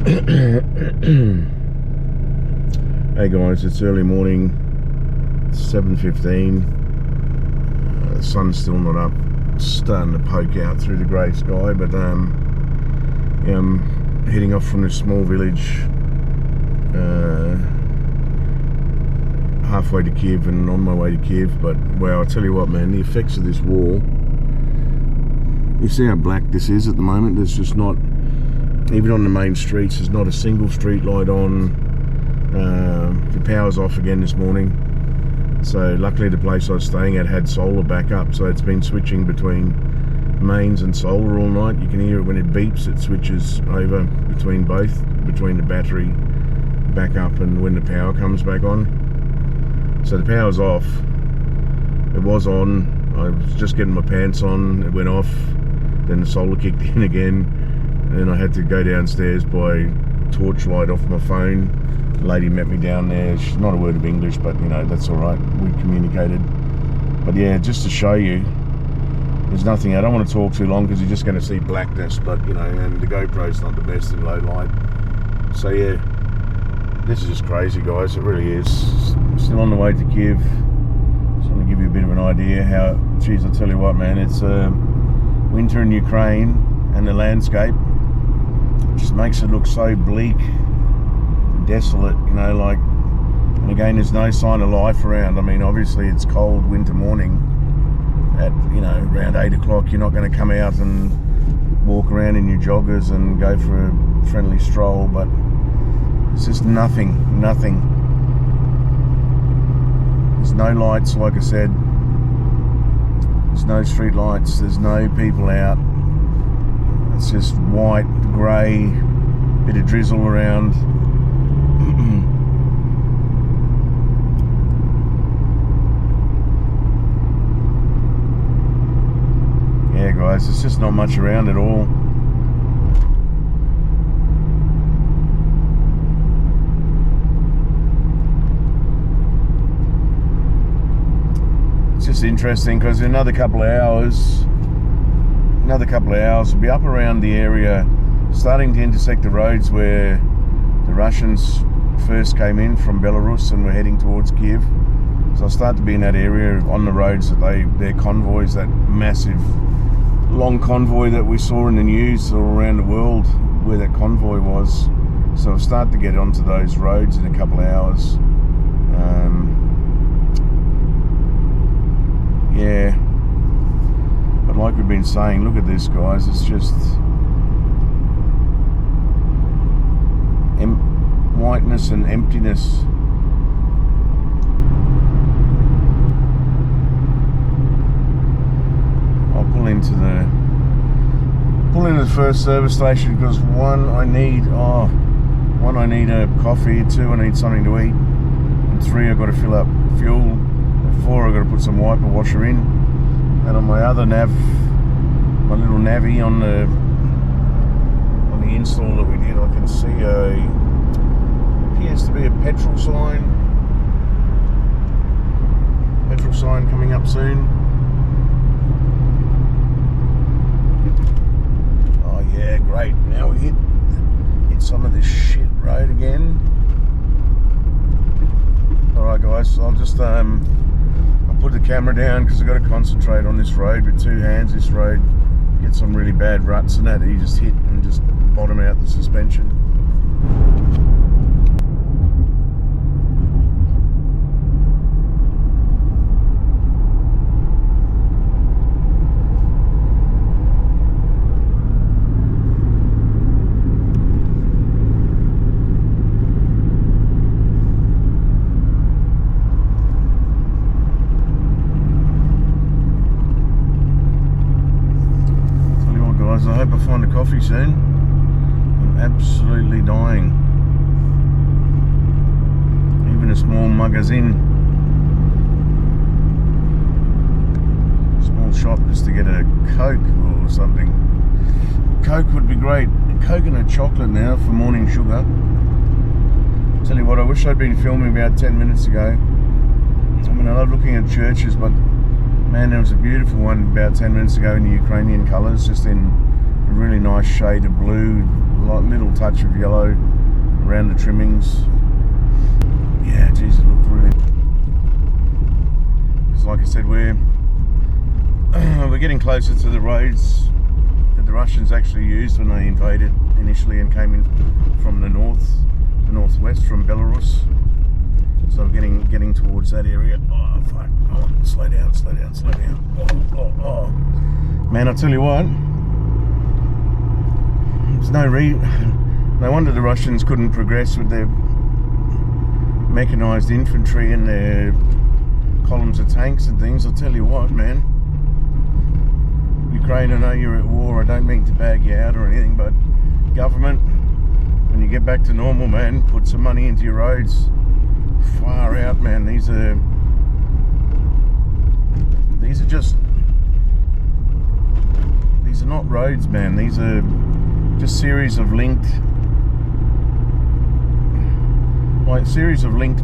Hey guys, it's early morning, 7:15. The sun's still not up, starting to poke out through the grey sky, but yeah, I'm heading off from this small village halfway to Kyiv and on my way to Kyiv. But wow, I tell you what, man, the effects of this war. You see how black this is at the moment? There's just not, even on the main streets, there's not a single street light on. The power's off again this morning. So luckily the place I was staying at had solar backup, so it's been switching between mains and solar all night. You can hear it when it beeps, it switches over between both, between the battery backup and when the power comes back on. So the power's off. It was on. I was just getting my pants on, it went off. Then the solar kicked in again, and then I had to go downstairs by torchlight off my phone. The lady met me down there. She's not a word of English, but you know, that's all right. We communicated. But yeah, just to show you, there's nothing. I don't want to talk too long because you're just going to see blackness. But you know, and the GoPro's not the best in low light. So yeah, this is just crazy, guys. It really is. Still on the way to Kyiv. Just want to give you a bit of an idea how. Geez, I tell you what, man. It's winter in Ukraine, and the landscape just makes it look so bleak, desolate, you know, like, and again, there's no sign of life around. I mean, obviously it's cold winter morning at, you know, around 8 o'clock. You're not going to come out and walk around in your joggers and go for a friendly stroll, but it's just nothing. There's no lights, like I said. There's no street lights, there's no people out. It's just white, grey, bit of drizzle around. Yeah guys, there's just not much around at all. Just interesting because in another couple of hours we'll be up around the area, starting to intersect the roads where the Russians first came in from Belarus and we're heading towards Kyiv. So I'll start to be in that area on the roads that their convoys, that massive long convoy that we saw in the news all around the world where that convoy was. So I'll start to get onto those roads in a couple of hours. Yeah, but like we've been saying, look at this, guys. It's just whiteness and emptiness. I'll pull into the first service station because one, I need a coffee. Two, I need something to eat. And three, I've got to fill up fuel. 4, I've got to put some wiper washer in. And on my other nav, my little navvy on the install that we did, I can see appears to be a petrol sign coming up soon. Oh yeah, great. Now we hit some of this shit road again. Alright guys, I'll just put the camera down because I've got to concentrate on this road with two hands. This road gets some really bad ruts and that you just hit and just bottom out the suspension. I hope I find a coffee soon. I'm absolutely dying. Even a small magazine, small shop just to get a Coke or something. Coke would be great. Coconut chocolate now for morning sugar. Tell you what, I wish I'd been filming about 10 minutes ago. I mean, I love looking at churches, but man, there was a beautiful one about 10 minutes ago in the Ukrainian colours, just in really nice shade of blue, little touch of yellow around the trimmings. Yeah, geez, it looked really... Because like I said, we're getting closer to the roads that the Russians actually used when they invaded initially and came in from the northwest from Belarus. So we're getting towards that area. Oh fuck! Oh, slow down. Oh. Man, I'll tell you what. There's no wonder the Russians couldn't progress with their mechanized infantry and their columns of tanks and things. I'll tell you what, man. Ukraine, I know you're at war. I don't mean to bag you out or anything, but government, when you get back to normal, man, put some money into your roads. Far out, man. These are not roads, man. These are just series of linked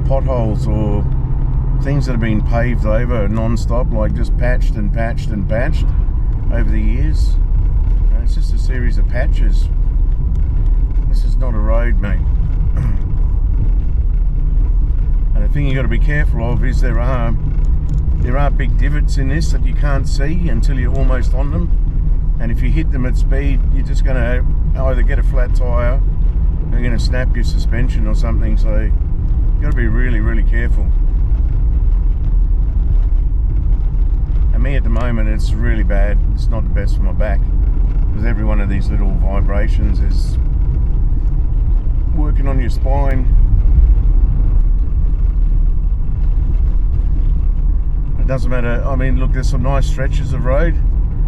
potholes or things that have been paved over non-stop, like just patched and patched and patched over the years. It's just a series of patches. This is not a road, mate. And the thing you got to be careful of is there are big divots in this that you can't see until you're almost on them. And if you hit them at speed, you're just going to either get a flat tyre or you're going to snap your suspension or something. So you've got to be really, really careful. And me at the moment, it's really bad. It's not the best for my back, because every one of these little vibrations is working on your spine. It doesn't matter. I mean, look, there's some nice stretches of road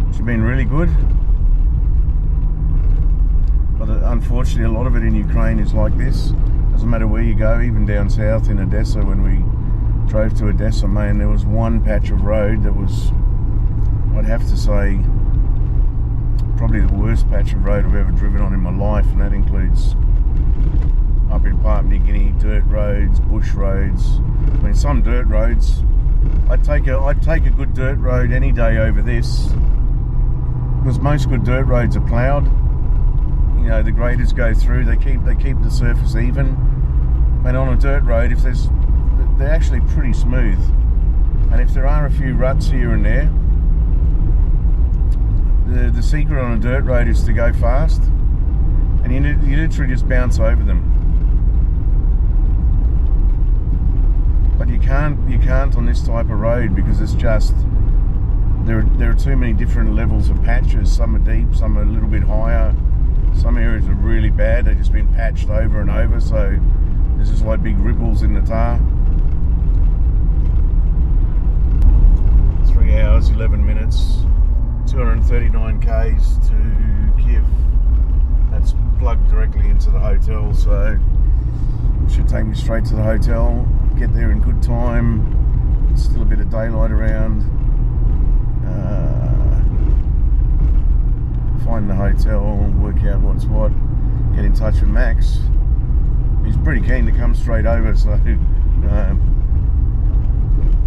which have been really good, but unfortunately a lot of it in Ukraine is like this. Doesn't matter where you go, even down south in Odessa. When we drove to Odessa, man, there was one patch of road that was, I'd have to say, probably the worst patch of road I've ever driven on in my life, and that includes up in Papua New Guinea, dirt roads, bush roads. I mean, some dirt roads, I'd take a good dirt road any day over this, because most good dirt roads are ploughed. You know, the graders go through, they keep the surface even. And on a dirt road, they're actually pretty smooth. And if there are a few ruts here and there, the secret on a dirt road is to go fast, and you literally just bounce over them. But you can't on this type of road, because it's just there are too many different levels of patches. Some are deep, some are a little bit higher. Some areas are really bad. They've just been patched over and over, so there's just like big ripples in the tar. 3 hours, 11 minutes, 239 k's to Kyiv. That's plugged directly into the hotel, so it should take me straight to the hotel. Get there in good time. Still a bit of daylight around. Find the hotel, work out what's what, get in touch with Max. He's pretty keen to come straight over, so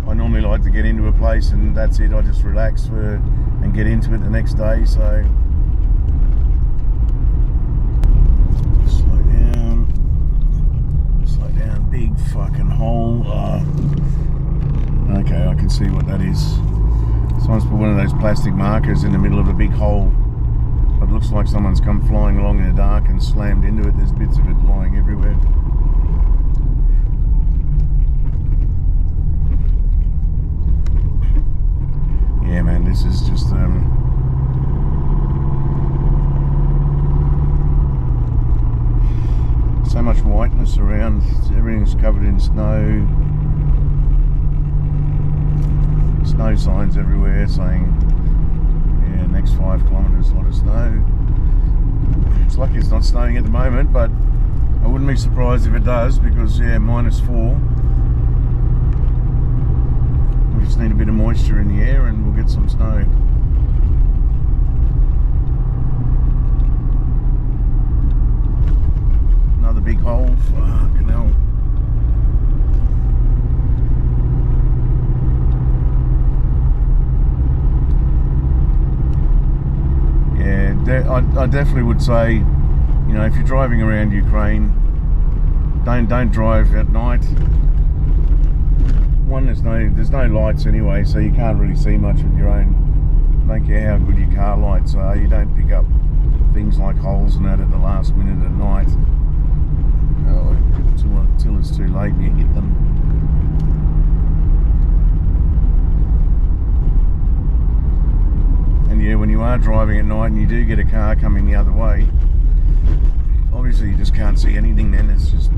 I normally like to get into a place and that's it. I just relax and get into it the next day. So slow down, big fucking hole. Okay, I can see what that is. Someone's put one of those plastic markers in the middle of a big hole. It looks like someone's come flying along in the dark and slammed into it. There's bits of it flying everywhere. Yeah, man, this is just so much whiteness around. Everything's covered in snow. Snow signs everywhere saying, yeah, next 5 kilometres, a lot of snow. It's lucky it's not snowing at the moment, but I wouldn't be surprised if it does, because yeah, -4. We just need a bit of moisture in the air and we'll get some snow. Another big hole. Fucking hell. I definitely would say, you know, if you're driving around Ukraine, don't drive at night. One, there's no lights anyway, so you can't really see much with your own. Don't care how good your car lights are, you don't pick up things like holes and that at the last minute at night. Until it's too late and you hit them. And yeah, when you are driving at night and you do get a car coming the other way, obviously you just can't see anything then. It's just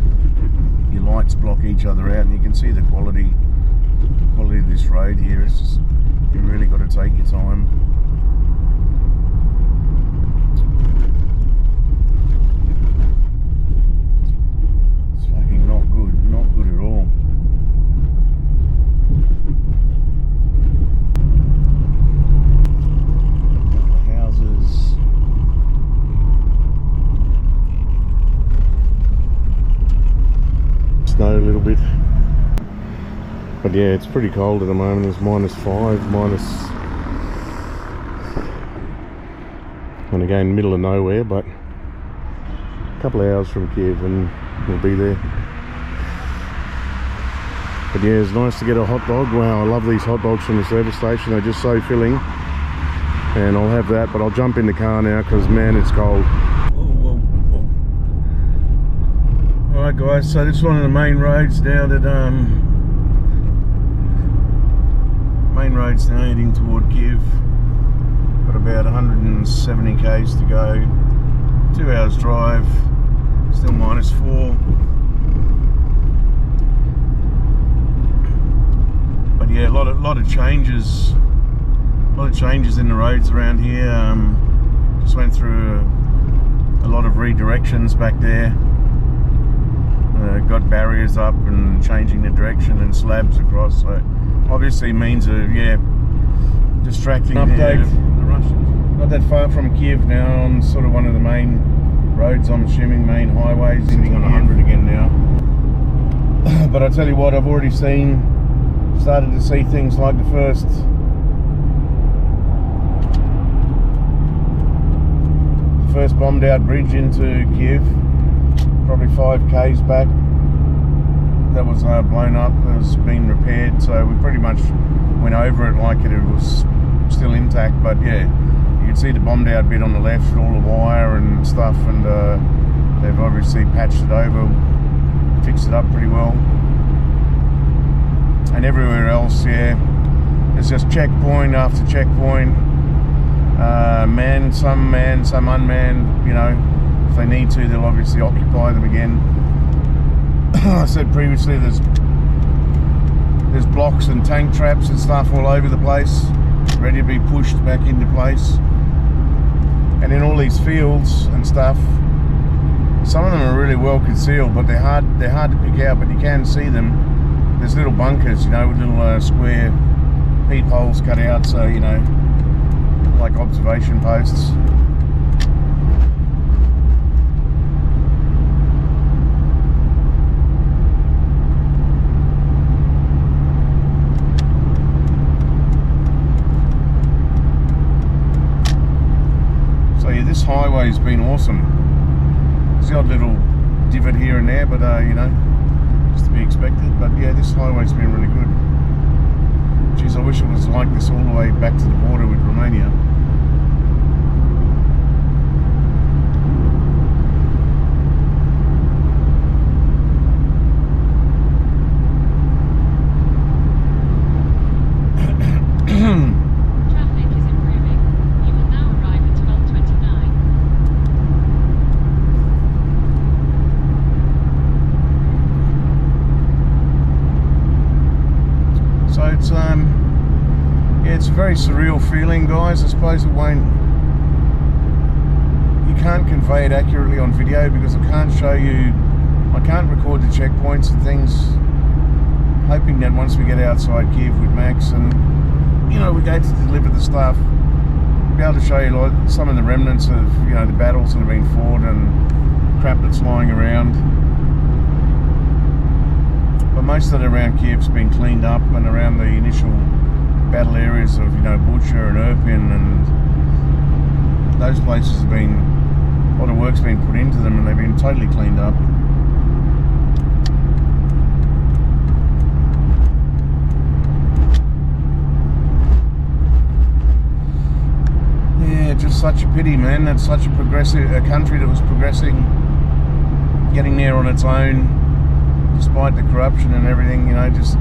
your lights block each other out, and you can see the quality of this road here. It's just, you really got to take your time. It's fucking not good at all. The houses. Snow a little bit. But yeah, it's pretty cold at the moment. It's -5, and again, middle of nowhere, but a couple of hours from Kyiv and we'll be there. But yeah, it's nice to get a hot dog. Wow, I love these hot dogs from the service station. They're just so filling. And I'll have that, but I'll jump in the car now because, man, it's cold. Alright guys, so this is one of the main roads now that now heading toward Kyiv. Got about 170 k's to go. 2 hours drive. Still -4. But yeah, a lot of changes. A lot of changes in the roads around here. Just went through a lot of redirections back there. Got barriers up and changing the direction and slabs across, so obviously means distracting. Update. The Russians. Not that far from Kyiv now, on sort of one of the main roads, I'm assuming main highways. Sitting on 100 again now. But I tell you what, I've already started to see things like the first bombed out bridge into Kyiv, probably 5 k's back. That was blown up. It was being repaired, so we pretty much went over it like it was still intact. But yeah, you can see the bombed out bit on the left, all the wire and stuff, and they've obviously patched it over, fixed it up pretty well. And everywhere else, yeah, it's just checkpoint after checkpoint. Some unmanned, you know. If they need to, they'll obviously occupy them again. I said previously, there's blocks and tank traps and stuff all over the place, ready to be pushed back into place. And in all these fields and stuff, some of them are really well concealed, but they're hard to pick out. But you can see them. There's little bunkers, you know, with little square peepholes cut out, so you know, like observation posts. This highway's been awesome. There's the odd little divot here and there, but you know, just to be expected. But yeah, this highway's been really good. Geez, I wish it was like this all the way back to the border with Romania. It's a very surreal feeling, guys. I suppose you can't convey it accurately on video because I can't record the checkpoints and things. Hoping that once we get outside Kyiv with Max and, you know, we go to deliver the stuff, be able to show you like some of the remnants of, you know, the battles that have been fought and crap that's lying around. But most of it around Kyiv's been cleaned up, and around the initial battle areas of, you know, Bucha and Irpin and those places have been, a lot of work's been put into them and they've been totally cleaned up. Yeah, just such a pity, man. That's such a country that was progressing, getting there on its own, despite the corruption and everything, you know, just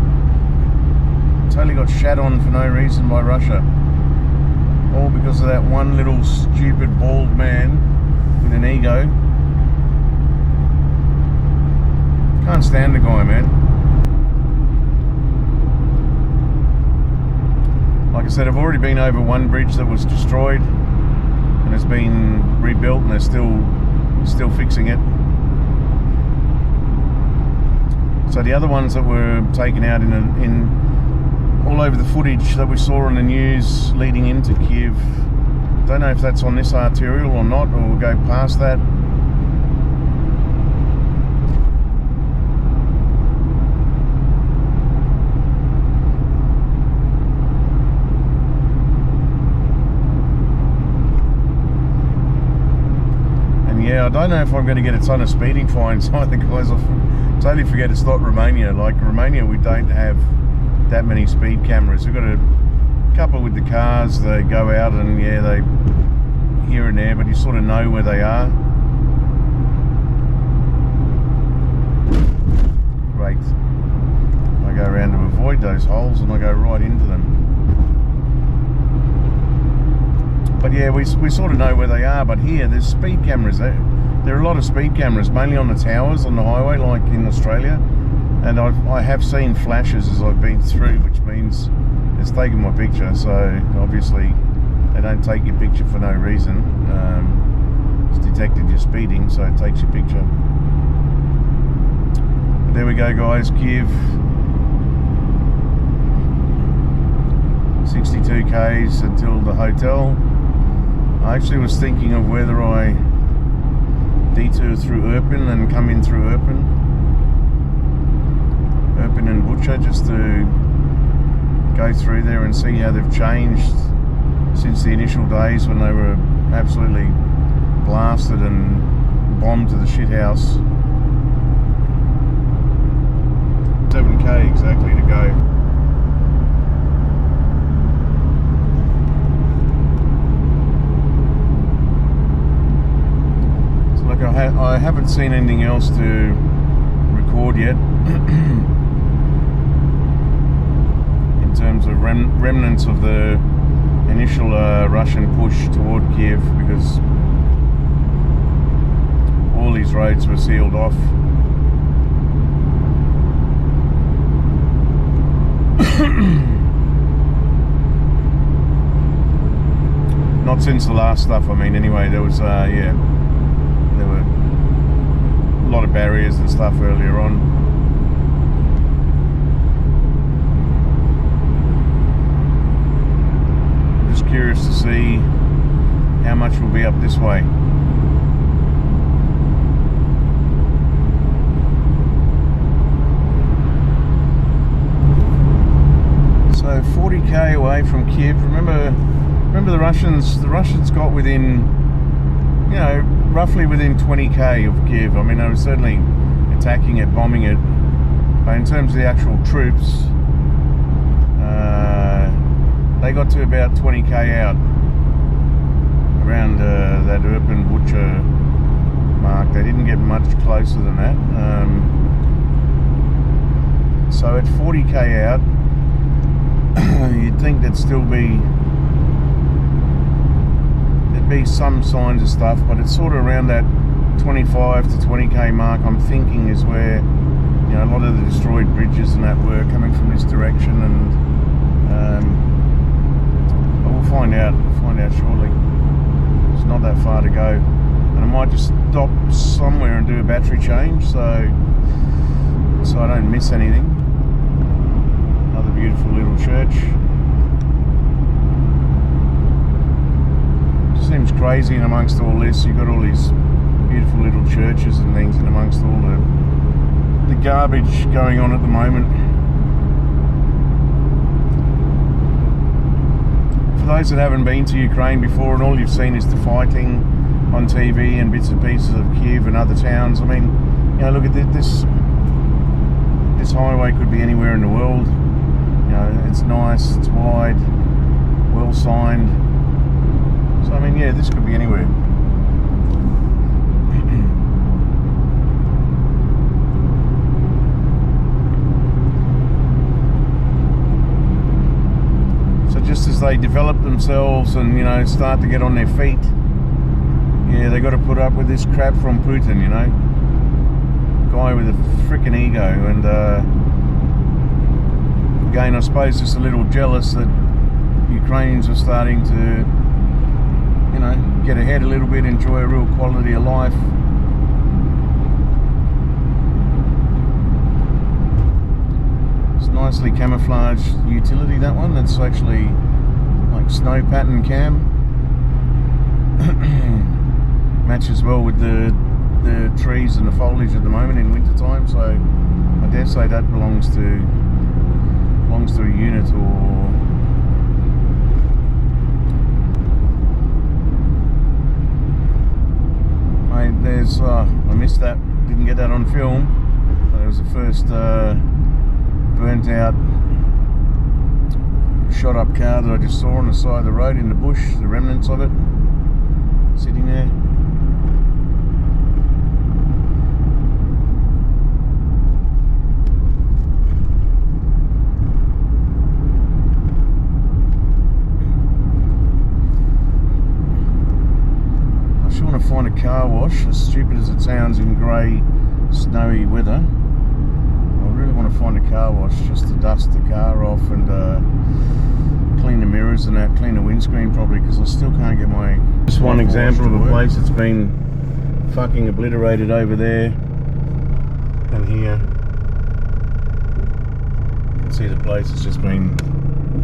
totally got shat on for no reason by Russia. All because of that one little stupid bald man with an ego. Can't stand the guy, man. Like I said, I've already been over one bridge that was destroyed and it's been rebuilt and they're still fixing it. So the other ones that were taken out in all over the footage that we saw on the news leading into Kyiv, don't know if that's on this arterial or not, or we'll go past that. And yeah, I don't know if I'm going to get a ton of speeding fines either, guys. I totally forget it's not Romania. Like Romania, we don't have that many speed cameras. We've got a couple with the cars. They go out and yeah, they here and there, but you sort of know where they are. Great. I go around to avoid those holes and I go right into them. But yeah, we sort of know where they are. But here, there's speed cameras. There are a lot of speed cameras, mainly on the towers on the highway, like in Australia. And I have seen flashes as I've been through, which means it's taken my picture. So obviously they don't take your picture for no reason. It's detected you're speeding, so it takes your picture. But there we go, guys. Kyiv, 62 k's until the hotel. I actually was thinking of whether I detour through Irpin and come in through Irpin and Bucha, just to go through there and see how they've changed since the initial days when they were absolutely blasted and bombed to the shit house. 7k exactly to go. So look, I haven't seen anything else to record yet. In terms of remnants of the initial Russian push toward Kyiv, because all these roads were sealed off. Not since the last stuff, I mean, anyway. There was, yeah, there were a lot of barriers and stuff earlier on. Curious to see how much will be up this way. So 40k away from Kyiv. Remember the Russians got within, you know, roughly within 20k of Kyiv. I mean, they were certainly attacking it, bombing it, but in terms of the actual troops, they got to about 20k out, around that Irpin Bucha mark. They didn't get much closer than that. So at 40k out, you'd think there'd be some signs of stuff, but it's sort of around that 25 to 20k mark, I'm thinking, is where, you know, a lot of the destroyed bridges and that were coming from this direction, and we'll find out shortly. It's not that far to go, and I might just stop somewhere and do a battery change, so I don't miss anything. Another beautiful little church. Just seems crazy in amongst all this. You've got all these beautiful little churches and things in amongst all the garbage going on at the moment. For those that haven't been to Ukraine before and all you've seen is the fighting on TV and bits and pieces of Kyiv and other towns, I mean, you know, look at this highway could be anywhere in the world. You know, it's nice, it's wide, well signed. So I mean, yeah, this could be anywhere. So just as they develop themselves and, you know, start to get on their feet, yeah, they got to put up with this crap from Putin, you know. Guy with a freaking ego, and again, I suppose just a little jealous that Ukrainians are starting to, you know, get ahead a little bit, enjoy a real quality of life. It's nicely camouflaged utility, that one. That's actually like snow pattern cam. Matches well with the trees and the foliage at the moment in winter time, so I dare say that belongs to a unit or there's I missed that, didn't get that on film. That was the first burnt out shot up car that I just saw on the side of the road in the bush, the remnants of it sitting there. Find a car wash, as stupid as it sounds, in grey, snowy weather. I really want to find a car wash just to dust the car off and clean the mirrors and that, clean the windscreen probably, because I still can't get my... Just one example of a place that's been fucking obliterated over there and here. You can see the place has just been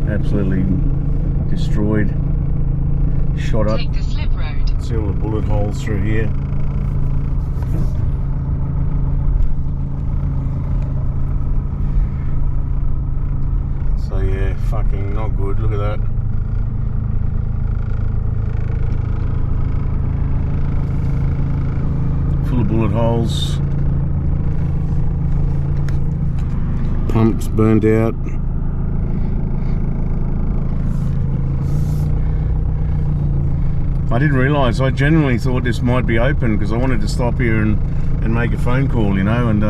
absolutely destroyed, shot up. Take the slip road. See all the bullet holes through here. So yeah, fucking not good. Look at that. Full of bullet holes. Pumps burned out. I didn't realise, I genuinely thought this might be open because I wanted to stop here and make a phone call, you know, and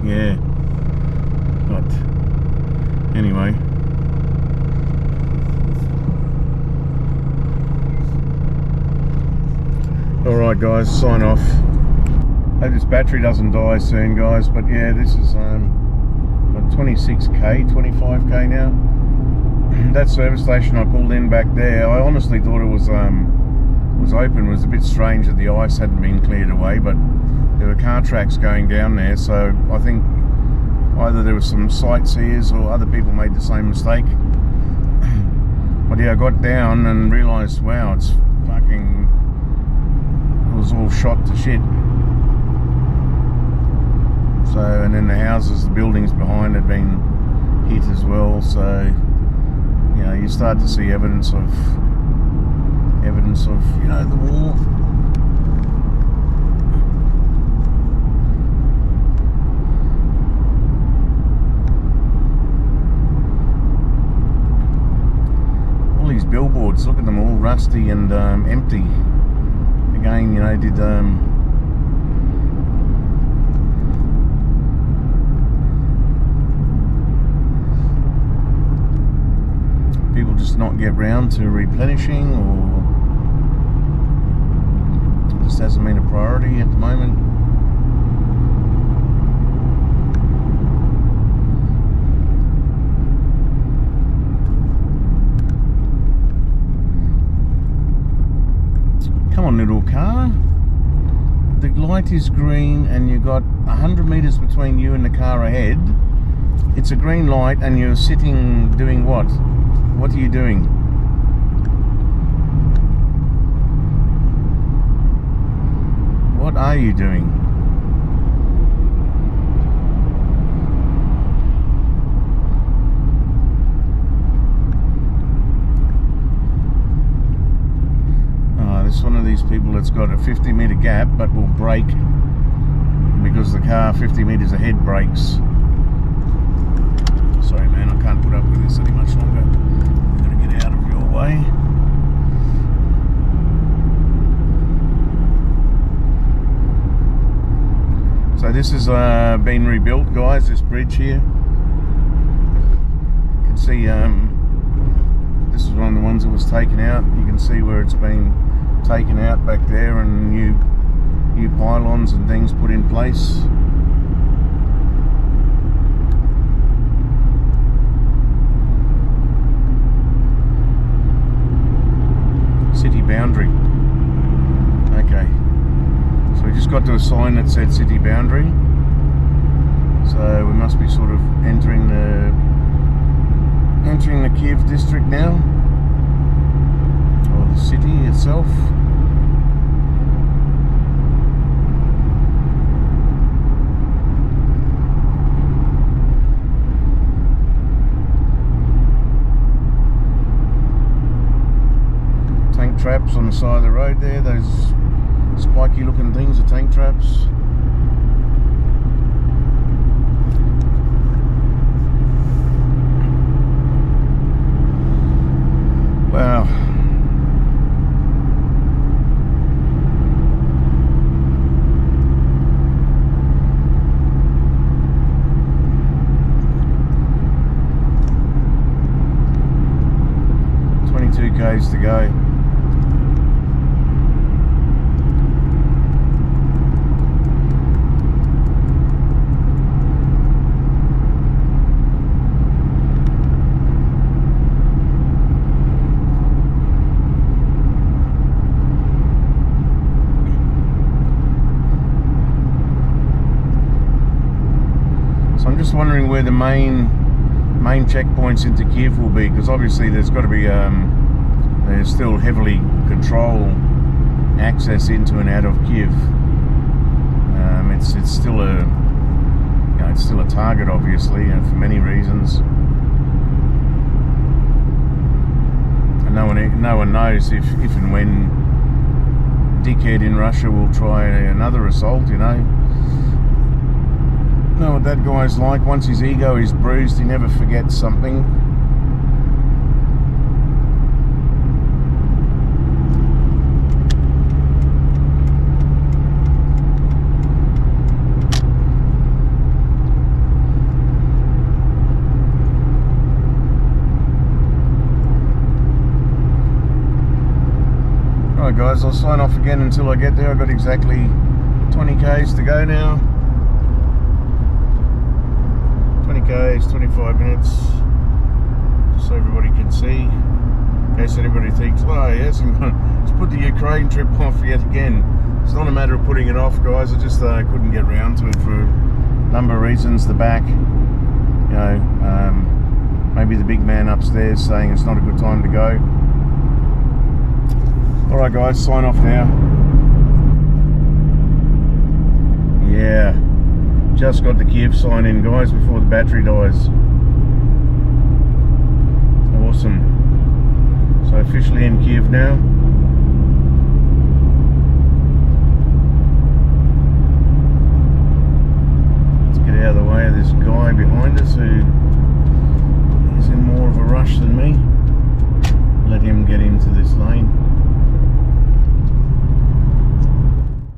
yeah, but anyway. Alright guys, sign off. Hope this battery doesn't die soon guys, but yeah, this is 26k, 25k now. That service station I pulled in back there, I honestly thought it was open. It was a bit strange that the ice hadn't been cleared away, but there were car tracks going down there, so I think either there were some sightseers or other people made the same mistake. But yeah, I got down and realised, wow, it's fucking, it was all shot to shit. So, and then the houses, the buildings behind had been hit as well, so you know, you start to see evidence of, you know, the war. All these billboards, look at them, all rusty and empty. Again, you know, did people just not get round to replenishing, or just hasn't been a priority at the moment? Come on, little car. The light is green and you've got 100 metres between you and the car ahead. It's a green light and you're sitting doing what? What are you doing? What are you doing? it's one of these people that's got a 50-metre gap but will brake because the car 50 metres ahead brakes. Sorry man, I can't put up with this any much longer. I've got to get out of your way. So this has been rebuilt, guys, this bridge here. You can see this is one of the ones that was taken out. You can see where it's been taken out back there and new pylons and things put in place. City boundary. Okay. So we just got to a sign that said city boundary. So we must be sort of entering the Kyiv district now, or the city itself. Tank traps on the side of the road there, those spiky looking things are tank traps. Wow. K's to go. So I'm just wondering where the main checkpoints into Kyiv will be, because obviously there's got to be there's still heavily controlled access into and out of Kyiv. It's still a it's still a target, obviously, for many reasons. And no one knows if and when dickhead in Russia will try another assault. You know what that guy's like. Once his ego is bruised, he never forgets something. Alright guys, I'll sign off again until I get there. I've got exactly 20 k's to go now. 20 k's, 25 minutes, just so everybody can see, in case anybody thinks, oh yes, let's put the Ukraine trip off yet again. It's not a matter of putting it off, guys. I just couldn't get round to it for a number of reasons. The back, maybe the big man upstairs saying it's not a good time to go. Alright guys, sign off now. Yeah, just got the Kyiv sign in, guys, before the battery dies. Awesome. So officially in Kyiv now.